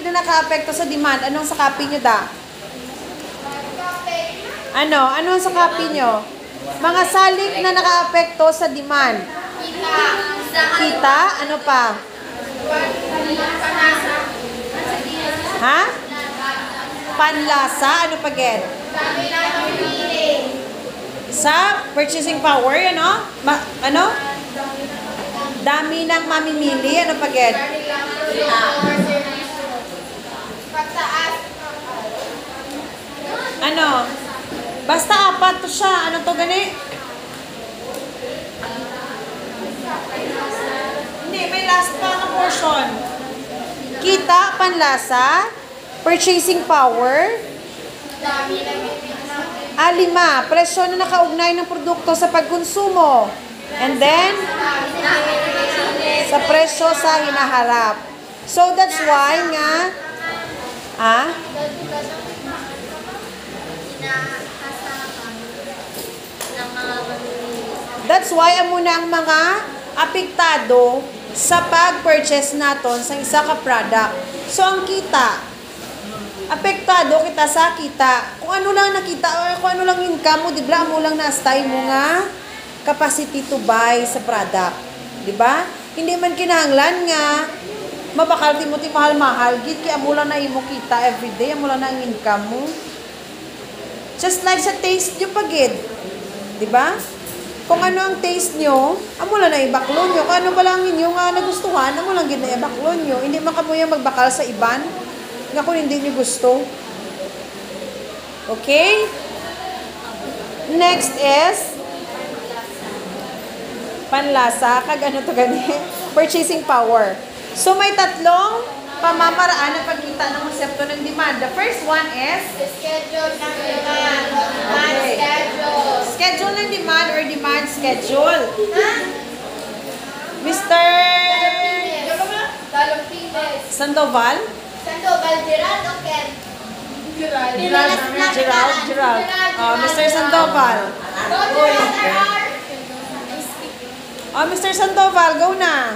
na naka-apekto sa demand. Anong sa copy nyo da? Ano? Ano ang sa copy nyo? Mga salik na naka-apekto sa demand. Kita. Ano pa? Ha? Panlasa. Ano pa gen? Sa purchasing power, ano? Ano? Dami ng mamimili. Ano pa gen? Ano? Basta apat to siya. Ano to gani? Hindi, may last pa na portion. Kita, panlasa, purchasing power, 5, presyo na nakaugnay ng produkto sa pagkonsumo. And then, sa presyo sa hinaharap. So, that's why nga, that's why amuna ang mga apektado sa pag-purchase naton sa isa ka product. So, ang kita, apektado kita sa kita. Kung ano lang nakita, or kung ano lang income mo, di ba, mo lang na-stay mo nga capacity to buy sa product. Di ba? Hindi man kinahanglan nga mabakal ti mo ti mahal-mahal gid kaya mo lang na imo kita everyday, mo lang na ang income mo. Just like sa taste nyo pagid. Di ba? Kung ano ang taste nyo, amo lang na ibaklon nyo. Kung ano ba lang ninyo nga nagustuhan, amo lang gid na ibaklon nyo. Hindi man kamuya magbakal sa iban nga kung hindi nyo gusto. Okay? Next is panlasa. Kag ano to gani? Purchasing power. So may tatlong pamamaraan na pagkita ng konsepto ng demand. The first one is Schedule ng demand. Demand Okay. schedule. schedule ng demand or demand schedule. Mr. Dalong Pines. Sandoval? Sandoval, Gerald o Ken? Gerald. Oh, Mr. Sandoval. Oh, Mr. Sandoval, go na.